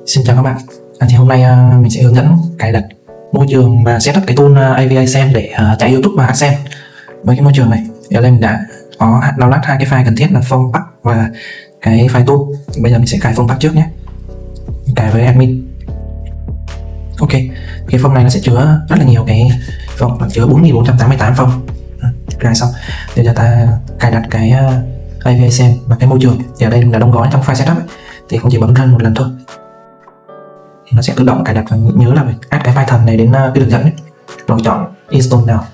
Xin chào các bạn. Thì hôm nay mình sẽ hướng dẫn cài đặt môi trường và setup cái tool AVI Send để chạy YouTube và AdSense. Với cái môi trường này thì ở đây mình đã có download hai cái file cần thiết là form pack và cái file tool. Bây giờ mình sẽ cài form pack trước nhé. Mình cài với admin. Ok, cái form này nó sẽ chứa rất là nhiều cái form, chứa 4488 form. Cài xong thì giờ ta cài đặt cái AVI Send và cái môi trường. Thì ở đây mình đã đóng gói trong file setup ấy. Thì không chỉ bấm run một lần thôi, thì nó sẽ tự động cài đặt. Và nhớ là phải add cái Python này đến cái đường dẫn ấy. Rồi chọn install nào.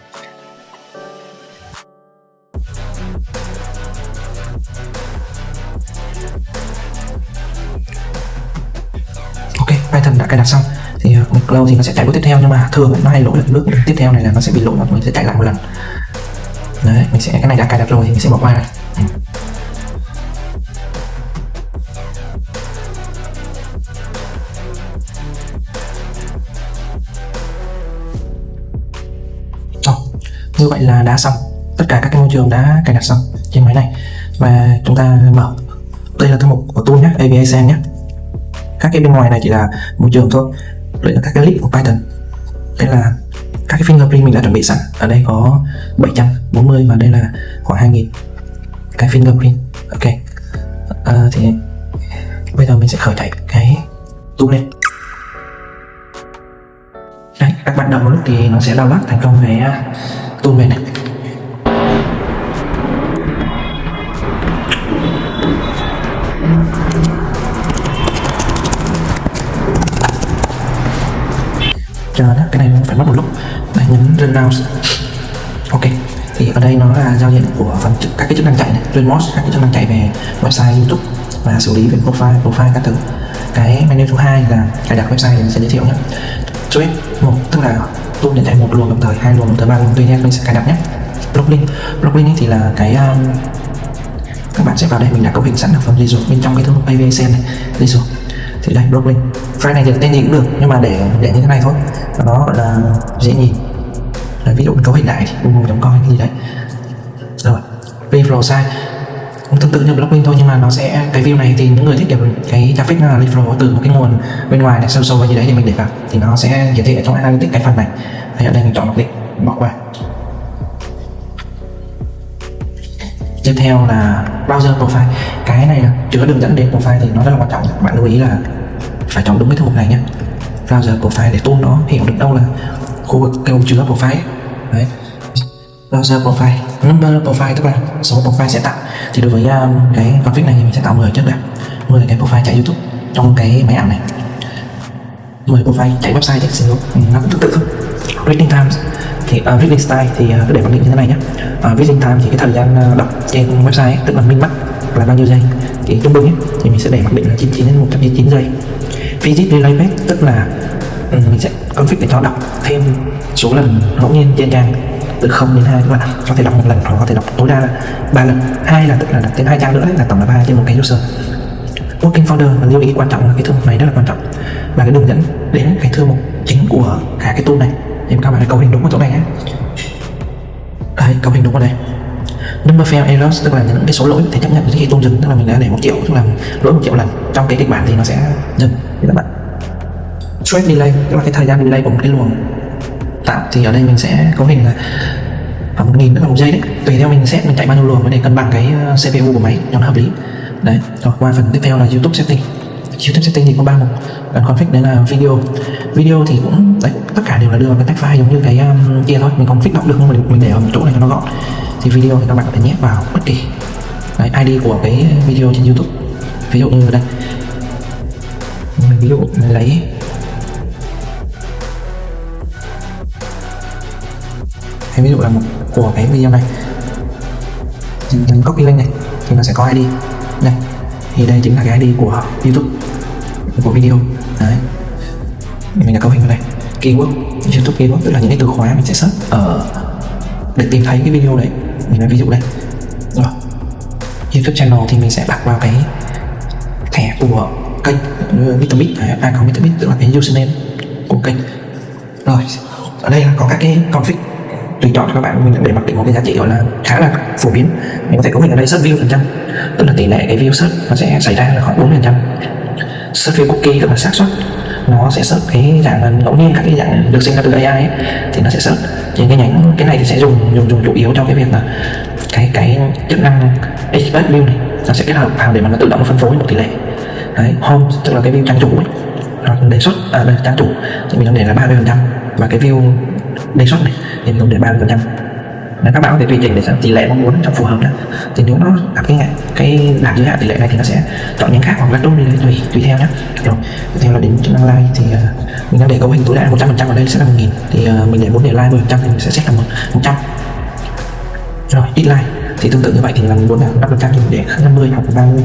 Ok, Python đã cài đặt xong thì close thì nó sẽ chạy bước tiếp theo, nhưng mà thường nó hay lỗi là bước tiếp theo này là nó sẽ bị lỗi và mình sẽ chạy lại một lần. Đấy, mình sẽ, cái này đã cài đặt rồi thì mình sẽ bỏ qua. Như vậy là đã xong, tất cả các cái môi trường đã cài đặt xong trên máy này. Và chúng ta mở, đây là thư mục của tool nhé, AVI Send nhé. Các cái bên ngoài này chỉ là môi trường thôi. Đây là các cái list của Python. Đây là các cái fingerprint mình đã chuẩn bị sẵn. Ở đây có 740 và đây là khoảng 2000 cái fingerprint. Ok, thì bây giờ mình sẽ khởi chạy cái tool lên. Đấy, các bạn đợi một lúc thì nó sẽ download thành công cái tool về này. Chờ đó, cái này phải mất một lúc. Đây, nhấn run now. Ok, thì ở đây nó là giao diện của phần các cái chức năng chạy này, run mod, các cái chức năng chạy về website YouTube và xử lý về profile các thứ. Cái menu thứ hai là cài đặt website thì mình sẽ giới thiệu nhé. Thread một tức là tool để chạy một luồng đồng thời, hai luồng đồng thời, ba luồng tùy theo mình sẽ cài đặt nhé. Block link thì là cái các bạn sẽ vào đây, mình đã cấu hình sẵn ở phần Visual bên trong cái thư mục AVI Send này, Visual. Thì đây block link, file này thì tên gì cũng được nhưng mà để như thế này thôi, và nó gọi là dễ nhìn. Rồi, ví dụ mình cấu hình lại thì google.com cái gì đấy. Rồi reflow size cũng tương tự như block link thôi, nhưng mà nó sẽ, cái view này thì những người thích cái traffic là reflow từ một cái nguồn bên ngoài này, sâu hay gì đấy thì mình để vào thì nó sẽ hiển thị ở trong analytics cái phần này. Thì ở đây mình chọn một click bỏ qua. Tiếp theo là browser profile. Cái này là chứa đường dẫn đến profile thì nó rất là quan trọng. Bạn lưu ý là phải chọn đúng cái thư mục này nhé, browser profile, để tool nó hiểu được đâu là khu vực kêu chứa profile ấy. Đấy, browser profile, number profile tức là số profile sẽ tạo. Thì đối với cái config này thì mình sẽ tạo 10 trước đã, 10 cái profile chạy YouTube trong cái máy ảnh này, 10 profile chạy website chắc xíu, nó cũng tương tự thôi. Reading times thì reading style thì để mặc định như thế này nhé. Reading time thì cái thời gian đọc trên website ấy, tức là min max là bao nhiêu giây, thì trung bình ấy, thì mình sẽ để mặc định là 99 đến 199 giây. Visit relay rate tức là mình sẽ config để cho đọc thêm số lần ngẫu nhiên trên trang từ 0 đến 2, tức là có thể đọc một lần hoặc có thể đọc tối đa là 3 lần. 2 là tức là đọc thêm 2 trang nữa là tổng là 3 trên một cái user. Working folder, và lưu ý quan trọng là cái thư mục này rất là quan trọng, và cái đường dẫn đến cái thư mục chính của cả cái tool này. Thì các bạn hãy cấu hình đúng ở chỗ này nhé. Đây, cấu hình đúng ở đây. Number fail errors tức là những cái số lỗi thì chấp nhận khi tool dừng, tức là mình đã để 1 triệu, tức là lỗi 1 triệu lần trong cái kịch bản thì nó sẽ dừng các bạn. Thread delay tức là cái thời gian delay của một cái luồng tạo, thì ở đây mình sẽ cấu hình là khoảng 1000 tức là 1 giây đấy, tùy theo mình set mình chạy bao nhiêu luồng để cân bằng cái CPU của máy cho nó hợp lý. Đấy, rồi qua phần tiếp theo là YouTube setting. YouTube setting thì có 3 mục. Phần config đấy là video thì cũng đấy, tất cả đều là đưa vào cái tag file giống như cái kia thôi, mình config đọc được nhưng mình để ở một chỗ này cho nó gọn. Thì video thì các bạn có thể nhét vào bất kỳ đấy, ID của cái video trên YouTube, ví dụ như đây, ví dụ mình lấy hay ví dụ là một của cái video này, mình copy link này thì nó sẽ có ID đây, thì đây chính là cái ID của YouTube của video. Đấy, mình đã cấu hình vào đây. Keyword, YouTube keyword tức là những cái từ khóa mình sẽ search ở để tìm thấy cái video đấy. Mình nói ví dụ đây. Rồi, YouTube channel thì mình sẽ đặt vào cái thẻ của kênh MrBeat, account MrBeat tức là cái username của kênh. Rồi, ở đây là có các cái config tùy chọn cho các bạn, mình để mặc định một cái giá trị gọi là khá là phổ biến. Mình có thể cấu hình ở đây search view phần trăm, tức là tỷ lệ cái view search nó sẽ xảy ra là khoảng 4%. search field cookie, tức là xác suất nó sẽ search cái dạng ngẫu nhiên, các cái dạng được sinh ra từ AI ấy, thì nó sẽ search. Trên cái này thì sẽ dùng chủ yếu cho cái việc là cái chức năng expert view này, nó sẽ kết hợp vào để mà nó tự động phân phối một tỷ lệ. Đấy, home tức là cái view trang chủ ấy, hoặc đề xuất đây, trang chủ thì mình có để là 30%, và cái view đề xuất này thì mình có để 30%. Nên các bạn có thể tùy chỉnh để tỷ lệ mong muốn trong phù hợp đó. Thì nếu nó đạt cái đạt giới hạn tỷ lệ này thì nó sẽ chọn những khác hoặc là đúng đi đấy, tùy theo nhé. Rồi tiếp theo là đến chức năng like, thì mình đang để cấu hình tối đa 100%, ở đây sẽ là 1000, thì mình để muốn để like 10% thì mình sẽ set là 100. Rồi ít like thì tương tự như vậy, thì mình muốn là 5% thì mình để 50 hoặc 30,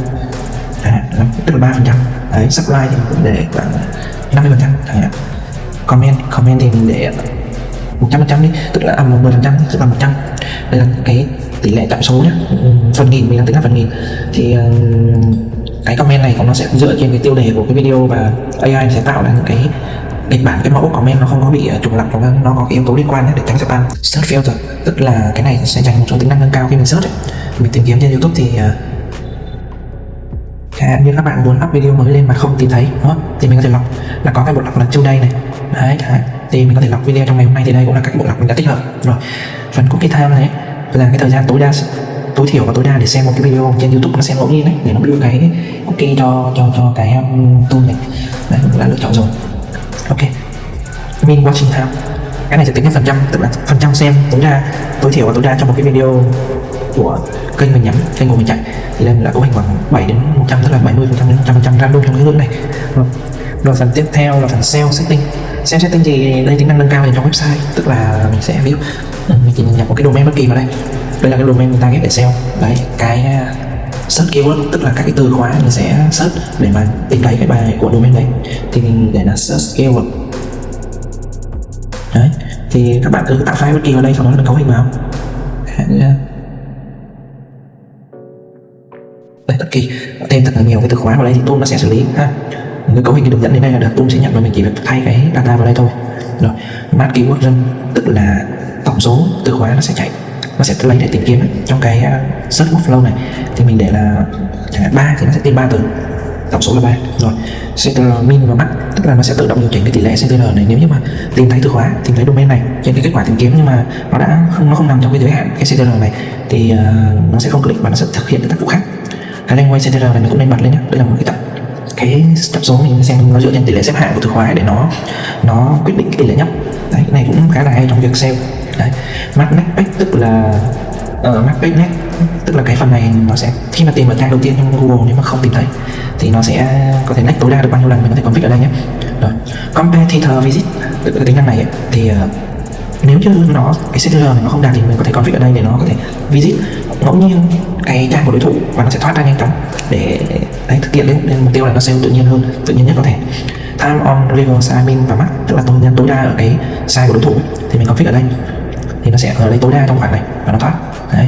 tức là 3%. Đấy, subline thì mình cũng để khoảng 50%. Comment thì mình để 100% đi, tức là 10% tức là 100. Đây là cái tỷ lệ chạm số nhé, phần nghìn, mình đang tính là phần nghìn. Thì cái comment này nó sẽ dựa trên cái tiêu đề của cái video, và AI sẽ tạo ra những cái kịch bản, cái mẫu comment nó không có bị trùng lặp, nó có cái yếu tố liên quan để tránh spam. Search filter tức là cái này sẽ dành một số tính năng nâng cao khi mình search ấy. Mình tìm kiếm trên YouTube thì như các bạn muốn up video mới lên mà không tìm thấy, đúng không? Thì mình có thể lọc, là có cái bộ lọc là today này. Đấy, thì mình có thể lọc video trong ngày hôm nay, thì đây cũng là các bộ lọc mình đã tích hợp. Rồi phần cookie time này là cái thời gian tối thiểu và tối đa để xem một cái video trên YouTube, nó xem ngẫu nhiên đấy, để nó đưa cái cookie cho cái tool này. Đấy, mình đã lựa chọn rồi. Ok, min watching time, cái này sẽ tính theo phần trăm, tức là phần trăm xem tối thiểu và tối đa trong một cái video của kênh mình nhắm, kênh của mình chạy. Thì đây là cấu hình khoảng 7 đến 100, tức là 70% đến 100% random trong cái ngưỡng này. Rồi phần tiếp theo là phần SEO setting. SEO setting thì đây tính năng nâng cao dành cho website, tức là mình sẽ ví dụ mình chỉ nhập một cái domain bất kỳ vào đây. Đây là cái domain mình target để SEO. Đấy, cái search keyword tức là các cái từ khóa mình sẽ search để mà tìm thấy cái bài của domain đấy, thì mình để là search keyword. Đấy, thì các bạn cứ tạo file bất kỳ vào đây, sau đó mình cấu hình vào. Đây, bất kỳ tên thật là nhiều cái từ khóa vào đây thì tool nó sẽ xử lý ha. Cái cấu hình cái đường dẫn đến đây là được, tool sẽ nhận và mình chỉ việc thay cái data vào đây thôi. Rồi match keyword run tức là tổng số từ khóa nó sẽ chạy, nó sẽ lấy để tìm kiếm trong cái search workflow này, thì mình để là chẳng hạn 3 thì nó sẽ tìm 3 từ, tổng số là 3. Rồi ctr min và max tức là nó sẽ tự động điều chỉnh cái tỷ lệ ctr này nếu như mà tìm thấy từ khóa, tìm thấy domain này trên cái kết quả tìm kiếm, nhưng mà nó không nằm trong cái giới hạn cái ctr này, thì nó sẽ không click và nó sẽ thực hiện cái tác vụ khác. Cái language ctr này mình cũng nên bật lên nhé. Đây là một cái tập số mình xem nó dựa trên tỷ lệ xếp hạng của từ khóa để nó quyết định cái tỷ lệ nhất. Đấy, cái này cũng khá là hay trong việc SEO. Đấy, match next page tức là match page next tức là cái phần này nó sẽ khi mà tìm ở trang đầu tiên trong Google, nếu mà không tìm thấy thì nó sẽ có thể next tối đa được bao nhiêu lần, mình có thể config ở đây nhé. Rồi competitor visit tức là tính năng này ấy, thì nếu như cái CTR này nó không đạt thì mình có thể config ở đây để nó có thể visit ngẫu nhiên cái trang của đối thủ và nó sẽ thoát ra nhanh chóng để thực hiện đến mục tiêu là nó SEO tự nhiên hơn, tự nhiên nhất có thể. Time on arrival size min và max tức là thời gian tối đa ở cái size của đối thủ thì mình config ở đây, thì nó sẽ ở đây tối đa trong khoảng này và nó thoát. Đấy.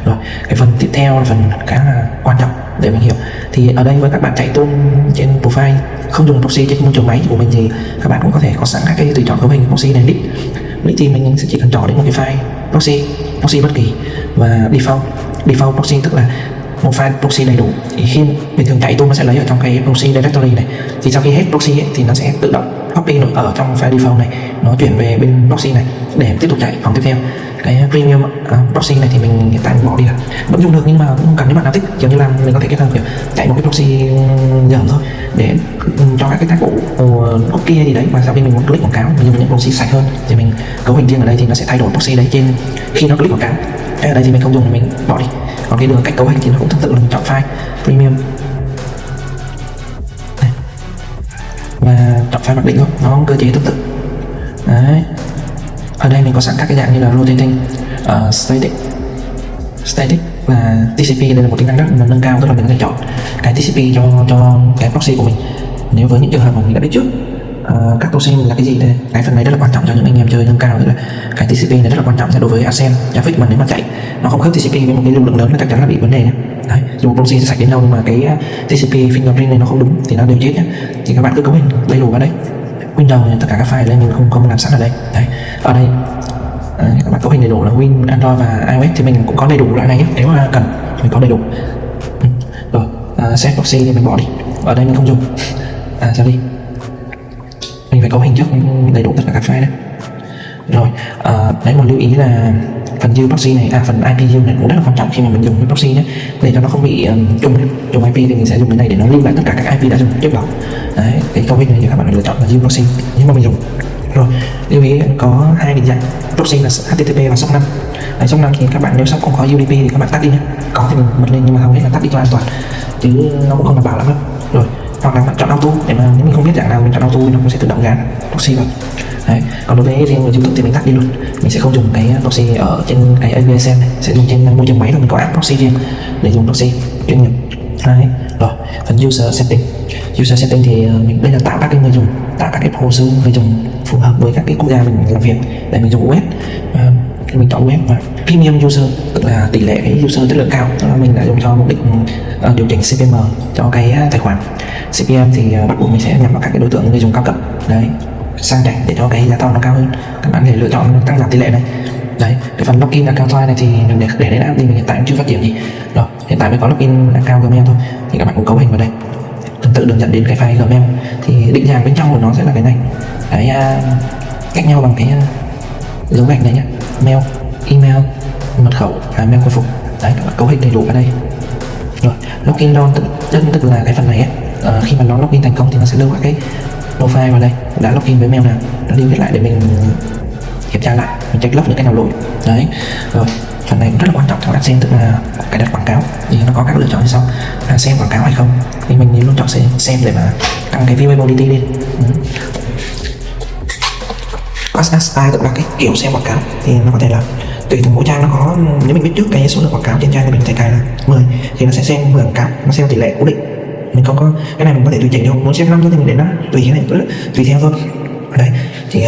Rồi cái phần tiếp theo là phần khá là quan trọng để mình hiểu, thì ở đây với các bạn chạy tool trên profile không dùng proxy trên môi trường máy của mình thì các bạn cũng có thể có sẵn các cái tùy chọn cấu hình proxy này. List thì mình sẽ chỉ cần chọn đến một cái file proxy bất kỳ, và default proxy tức là một file proxy đầy đủ. Thì khi bình thường chạy tool nó sẽ lấy ở trong cái proxy directory này, thì sau khi hết proxy ấy, thì nó sẽ tự động copy ở trong file default này, nó chuyển về bên proxy này để tiếp tục chạy phòng tiếp theo. Cái premium proxy này thì mình hiện tại mình bỏ đi, là vẫn dùng được nhưng mà không cần, nếu bạn nào thích kiểu như là mình có thể kết hợp kiểu chạy một cái proxy dởm thôi để cho các cái tác vụ cookie gì đấy, mà sau khi mình muốn click quảng cáo mình dùng những proxy sạch hơn thì mình cấu hình riêng ở đây thì nó sẽ thay đổi proxy đấy trên khi nó click quảng cáo. Ở đây thì mình không dùng, mình bỏ đi. Còn cái đường cách cấu hình thì nó cũng tương tự là mình chọn file premium này, và chọn file mặc định thôi, nó cơ chế tương tự. Đấy, ở đây mình có sẵn các cái dạng như là rotating, static và TCP. Đây là một tính năng rất là nâng cao, tức là mình có thể chọn cái TCP cho cái proxy của mình nếu với những trường hợp mà mình đã biết trước các proxy là cái gì. Đây, cái phần này rất là quan trọng cho những anh em chơi nâng cao, tức là cái TCP này rất là quan trọng đối với AdSense traffic, mà nếu mà chạy nó không khớp TCP với một cái lưu lượng lớn là chắc chắn là bị vấn đề nhé. Đấy, dù proxy sẽ sạch đến đâu nhưng mà cái TCP fingerprint này nó không đúng thì nó đều chết nhé. Thì các bạn cứ cấu hình đầy đủ vào đây. Windows tất cả các file đây mình không làm sẵn ở đây. Đấy, ở đây các bạn cấu hình đầy đủ là Win, Android và iOS thì mình cũng có đầy đủ loại này nhé, nếu mà cần mình có đầy đủ. Rồi set proxy thì mình bỏ đi, ở đây mình không dùng. sorry, mình phải cấu hình trước đầy đủ tất cả các file đấy. Rồi, đấy, một lưu ý là phần view proxy này, phần IP view này cũng rất là quan trọng khi mà mình dùng cái proxy nhé, để cho nó không bị trùng IP thì mình sẽ dùng cái này để nó lưu lại tất cả các IP đã dùng trước đó. Đấy, cái cấu hình này thì các bạn lựa chọn là view proxy nhưng mà mình dùng. Rồi, lưu ý có hai định danh proxy là HTTP và SOC 5. Đấy, SOC 5 thì các bạn nếu SOC không có UDP thì các bạn tắt đi nhé, có thì mình bật lên nhưng mà hầu hết là tắt đi cho an toàn, chứ nó cũng không đảm bảo lắm đâu. Rồi, hoặc là bạn chọn auto để mà nếu mình không biết dạng nào mình chọn auto nó cũng sẽ tự động gán proxy vào. Đấy, còn đối với riêng người YouTube thì mình tắt đi luôn, mình sẽ không dùng cái proxy ở trên cái AVSM này, sẽ dùng trên môi trường máy rồi mình có app proxy riêng để dùng proxy chuyên nghiệp. Đấy, rồi phần user setting thì mình đây là tạo các cái người dùng, tạo các cái hồ sơ người dùng phù hợp với các cái quốc gia mình làm việc để mình dùng web. Mình chọn web và premium user tức là tỷ lệ cái user chất lượng cao, mình đã dùng cho mục đích điều chỉnh CPM cho cái tài khoản. CPM thì bắt buộc mình sẽ nhắm vào các cái đối tượng người dùng cao cấp đấy, sang chảnh để cho cái giá to nó cao hơn. Các bạn có thể lựa chọn tăng giảm tỷ lệ này. Đấy, cái phần login account này thì mình để đến app thì mình hiện tại cũng chưa phát triển gì. Rồi, hiện tại mới có login account Gmail thôi, thì các bạn cũng cấu hình vào đây. Tương tự đường dẫn đến cái file Gmail thì định dạng bên trong của nó sẽ là cái này. Đấy, cách nhau bằng cái dấu gạch này nhé, mail, email, mật khẩu và mail khôi phục. Đấy, các bạn cấu hình đầy đủ ở đây. Rồi, login don tức là cái phần này ấy, khi mà nó login thành công thì nó sẽ lưu các cái profile vào đây, đã login với mail nào nó lưu hết lại để mình kiểm tra lại, mình check log những cái nào lỗi. Đấy, rồi phần này cũng rất là quan trọng trong AdSense, tức là cài đặt quảng cáo thì nó có các lựa chọn như sau: xem quảng cáo hay không, thì mình luôn chọn xem để mà tăng cái viewability lên. As style tức là cái kiểu xem quảng cáo thì nó có thể là tùy từng mỗi trang nó có, nếu mình biết trước cái số lượng quảng cáo trên trang thì mình có thể cài là 10 thì nó sẽ xem 10 quảng cáo, nó xem tỷ lệ cố định. Mình không có cái này mình có thể tùy chỉnh được, muốn xem 5 thì mình để nó tùy cái này, tùy theo thôi. Đấy thì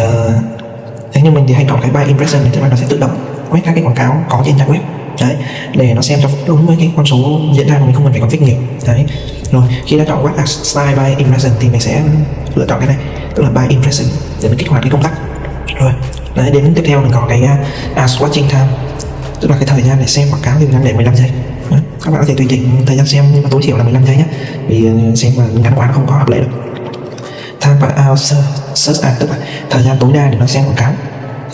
thế nhưng mình thì hay chọn cái by impression này, tức là nó sẽ tự động quét các cái quảng cáo có trên trang web đấy để nó xem cho đúng với cái con số diễn ra mà mình không cần phải config nhiều. Đấy, rồi khi đã chọn web style by impression thì mình sẽ lựa chọn cái này, tức là by impression để mình kích hoạt cái công tắc. Rồi đấy, đến tiếp theo mình có cái as watching time, tức là cái thời gian để xem quảng cáo thì mình đang để 15 giây. Đấy, các bạn có thể tùy chỉnh thời gian xem nhưng mà tối thiểu là 15 giây nhé, vì xem mà ngắn quá nó không có hợp lệ được. Time per hour search ad tức là thời gian tối đa để nó xem quảng cáo.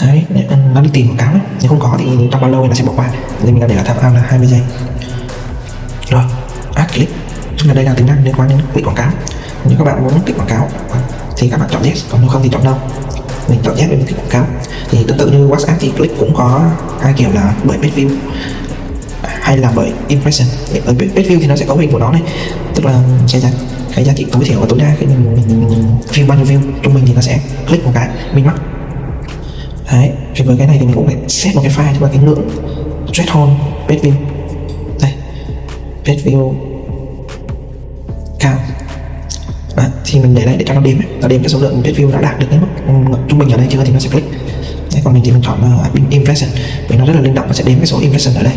Đấy, nó đi tìm quảng cáo ấy. Nếu không có thì trong bao lâu thì nó sẽ bỏ qua, nên mình đã để là time hour là 20 giây. Rồi, ad click tức là đây là tính năng liên quan đến click quảng cáo. Nếu các bạn muốn click quảng cáo thì các bạn chọn yes, còn nếu không thì chọn no. Mình chọn yes để mình click quảng cáo. Thì tương tự như WhatsApp thì click cũng có hai kiểu là bởi page view hay là bởi impression. Ở page view thì nó sẽ có hình của nó này, tức là sẽ ra cái giá trị tối thiểu và tối đa khi mình view bao nhiêu view, trung bình thì nó sẽ click một cái min max. Đấy, thì với cái này thì mình cũng phải set một cái file, tức là cái ngưỡng threshold page view. Đây, page view cao. Đấy, thì mình để đây để cho nó đếm cái số lượng page view đã đạt được cái mức trung bình ở đây chưa thì nó sẽ click. Đấy, còn mình thì mình chọn impression vì nó rất là linh động, nó sẽ đếm cái số impression ở đây.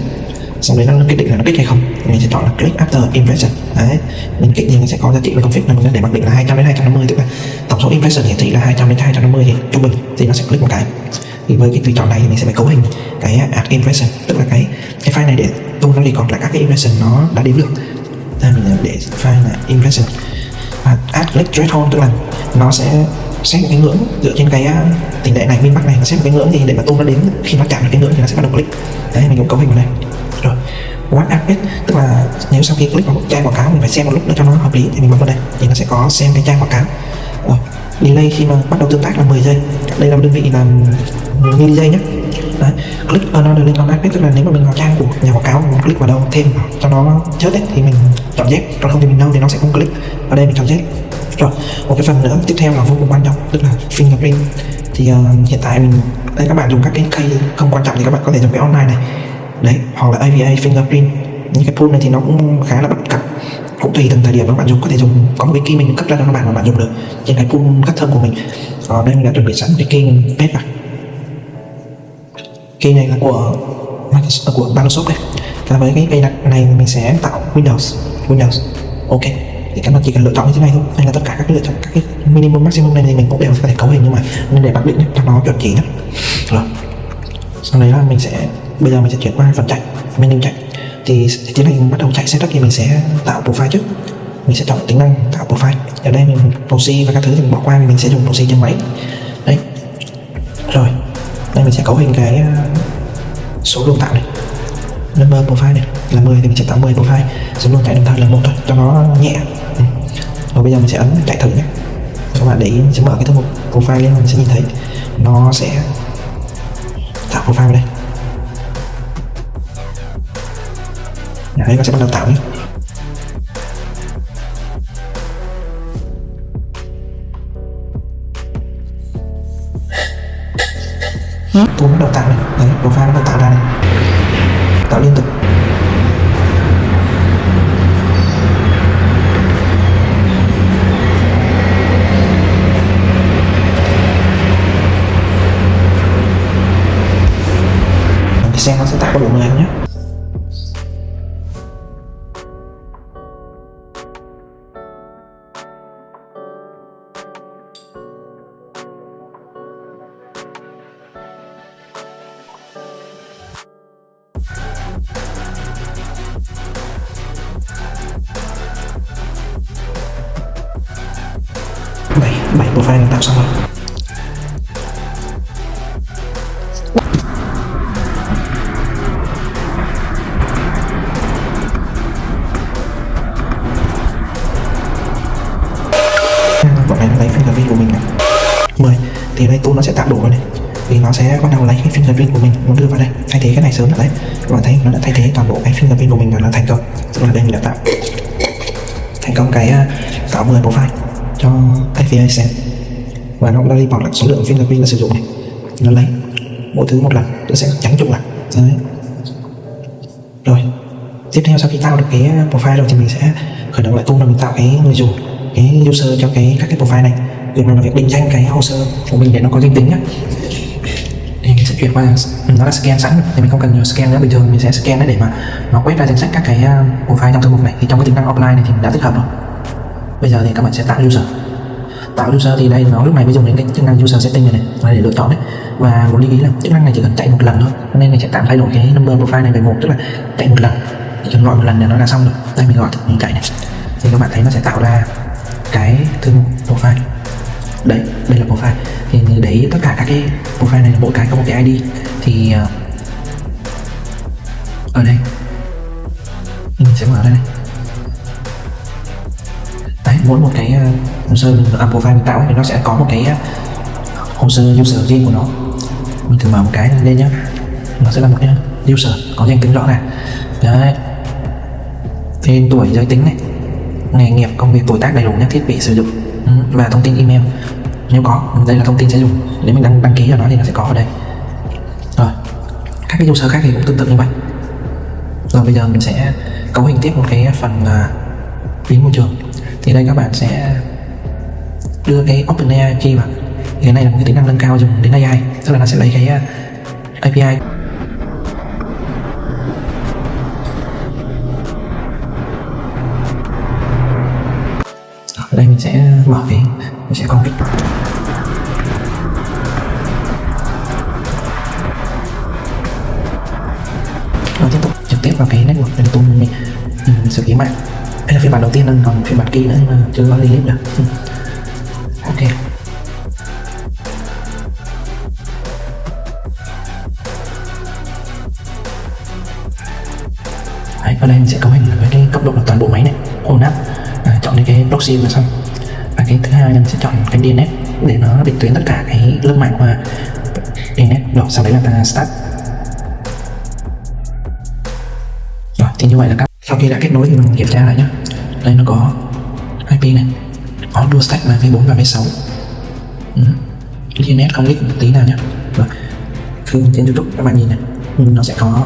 Sau đấy nó quyết định là nó click hay không, mình sẽ chọn là click after impression. Đấy, mình click thì nó sẽ có giá trị về config là mình để mặc định là 200 đến 250, tức là tổng số impression hiển thị là 200 đến 250 thì trung bình thì nó sẽ click một cái. Thì với cái tùy chọn này thì mình sẽ phải cấu hình cái add impression, tức là cái file này để tool nó record lại các cái impression nó đã đếm được. Đây, mình để file là impression và add click threshold, tức là nó sẽ xét một cái ngưỡng dựa trên cái tỷ lệ này min max này, nó xét một cái ngưỡng thì để mà tool nó đếm khi nó chạm được cái ngưỡng thì nó sẽ bắt đầu click. Đấy, mình cũng cấu hình vào đây. Rồi, what app tức là nếu sau khi click vào một trang quảng cáo mình phải xem một lúc nữa cho nó hợp lý thì mình bấm vào đây thì nó sẽ có xem cái trang quảng cáo. Rồi, delay khi mà bắt đầu tương tác là 10 giây, đây là đơn vị là mili giây nhé. Đấy, click another link on app tức là nếu mà mình vào trang của nhà quảng cáo mình click vào đâu thêm cho nó chết ấy, thì mình chọn yes, còn không thì mình no thì nó sẽ không click. Ở đây mình chọn yes. Rồi, một cái phần nữa tiếp theo là vô cùng quan trọng, tức là fingerprint. Thì hiện tại mình đây, các bạn dùng các cái key không quan trọng thì các bạn có thể dùng cái online này đấy, hoặc là AVA fingerprint. Những cái pool này thì nó cũng khá là bất cập, cũng tùy từng thời điểm các bạn dùng, có thể dùng có một cái key mình cấp ra cho các bạn mà bạn dùng được trên cái pool cắt thân của mình. Ở đây mình đã chuẩn bị sẵn cái key mình paste vào. Key này là của Microsoft đây, và với cái key này mình sẽ tạo Windows. Ok, thì các bạn chỉ cần lựa chọn như thế này thôi. Đây là tất cả các cái lựa chọn, các cái minimum maximum này thì mình cũng đều có thể cấu hình, nhưng mà nên để mặc định cho nó chuẩn chỉ nhất. Rồi, sau đấy là bây giờ mình sẽ chuyển qua phần chạy, menu chạy. Thì tiến hành bắt đầu chạy setup thì mình sẽ tạo profile trước. mình sẽ chọn tính năng tạo profile. Ở đây mình proxy và các thứ thì mình bỏ qua vì mình sẽ dùng proxy trên máy. Đấy. Rồi, đây mình sẽ cấu hình cái số lượng tạo này, number profile này là 10 thì mình sẽ tạo 10 profile, số lượng chạy đồng thời là 1 thôi cho nó nhẹ. Rồi bây giờ mình sẽ ấn chạy thử nhé. Các bạn để ý mình sẽ mở cái thư mục profile lên, mình sẽ nhìn thấy nó sẽ tạo profile vào đây. Đấy, nó sẽ bắt đầu tạo nhé. Tôi bắt đầu tạo này, đấy, profile nó bắt đầu tạo ra này, tạo liên tục. Thì xem nó sẽ tạo có đủ 10 nhé. Bảy profile đã tạo xong rồi. Bọn này nó lấy fingerprint của mình này. 10 thì đây tool nó sẽ tạo đủ rồi này, vì nó sẽ bắt đầu lấy cái fingerprint của mình nó đưa vào đây, thay thế cái này sớm rồi đấy. Các bạn thấy nó đã thay thế toàn bộ cái fingerprint của mình và nó thành công. Tức là đây mình đã tạo thành công cái tạo 10 profile cho API Send, và nó cũng đã report lại số lượng fingerprint đã sử dụng này. Nó lấy mỗi thứ một lần, nó sẽ tránh trùng lại. Đấy. Rồi tiếp theo sau khi tạo được cái profile rồi thì mình sẽ khởi động lại tool và mình tạo cái người dùng, cái user cho các cái profile này. Việc này là việc định danh cái hồ sơ của mình để nó có danh tính nhé. Thì mình sẽ chuyển qua, nó đã scan sẵn rồi thì mình không cần scan nữa. Bình thường mình sẽ scan để mà nó quét ra danh sách các cái profile trong thư mục này. Thì trong cái tính năng offline này thì mình đã tích hợp rồi. Bây giờ thì các bạn sẽ tạo user. Tạo user thì đây nó lúc này mới dùng đến cái chức năng user setting này này để lựa chọn đấy. Và một lưu ý là chức năng này chỉ cần chạy một lần thôi, nên mình sẽ tạm thay đổi cái number profile này về 1, tức là chạy một lần, chỉ cần gọi một lần là nó là xong rồi. Đây mình gọi mình chạy này thì các bạn thấy nó sẽ tạo ra cái thư mục profile. Đấy, đây là profile. Thì để ý tất cả các cái profile này là mỗi cái có một cái ID. Thì ở đây mình sẽ mở ra này. Đấy, mỗi một cái hồ sơ profile mình tạo thì nó sẽ có một cái hồ sơ user riêng của nó. Mình thử mở một cái lên nhé, nó sẽ là một cái user có danh tính rõ ràng. Đấy, tên tuổi, giới tính này, nghề nghiệp, công việc, tuổi tác đầy đủ nhé, thiết bị sử dụng và thông tin email nếu có. Đây là thông tin sẽ dùng nếu mình đăng ký cho nó thì nó sẽ có ở đây. Rồi các cái user khác thì cũng tương tự như vậy. Rồi bây giờ mình sẽ cấu hình tiếp một cái phần biến môi trường. Thì đây các bạn sẽ đưa cái OpenAI key vào. Thì cái này là một cái tính năng nâng cao dùng đến AI, tức là nó sẽ lấy cái API. Ở đây mình sẽ mở cái, mình sẽ config. Rồi tiếp tục trực tiếp vào cái network để tool mình xử lý mạng. Đây là phiên bản đầu tiên nên còn phiên bản key nữa nhưng mà chưa có release được. Ok. Đấy, ở đây mình sẽ cấu hình với cái cấp độ là toàn bộ máy này, ổn áp. Chọn đến cái proxy là xong. Và cái thứ hai mình sẽ chọn cái DNS để nó định tuyến tất cả cái lớp mạng qua DNS. Rồi sau đấy là ta start. Rồi thì như vậy là các sau khi đã kết nối thì mình kiểm tra lại nhé. Đây nó có IP này, có dual stack là V4 và V6. DNS không leak một tí nào nhé. Rồi thường trên YouTube các bạn nhìn này, nó sẽ có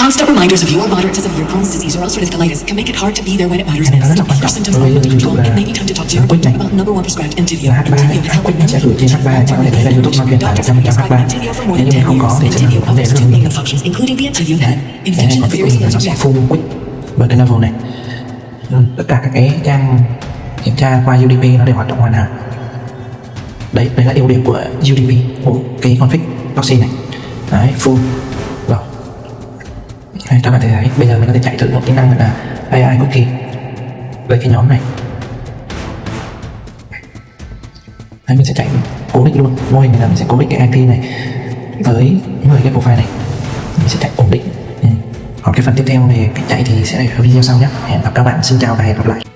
constant reminders of your moderate to severe Crohn's disease or ulcerative colitis can make it hard to be there when it matters. If your symptoms are under control, it may be time to talk to your doctor about number one prescribed Entyvio. Entyvio can help with sẽ gửi trên H3 cho để thấy là YouTube nó truyền tải 100% H3. Nếu như không có thì sẽ là một vấn đề rất nhiều. including the Entyvio pen. Còn Infection and cuối various cùng nó sẽ full quick với cái level này. Tất cả các cái trang kiểm tra qua UDP nó đều hoạt động hoàn hảo. Đấy là ưu điểm của UDP, của cái config proxy này. Đấy, full rồi. Đây, các bạn thấy đấy, bây giờ mình có thể chạy thử một tính năng gọi là AI Cookie với cái nhóm này. Đấy, mình sẽ chạy cố định luôn. Mô hình này là mình sẽ cố định cái IP này với 10 cái profile này, mình sẽ chạy ổn định. Còn cái phần tiếp theo về cách chạy thì sẽ ở video sau nhé. Hẹn gặp các bạn, xin chào và hẹn gặp lại.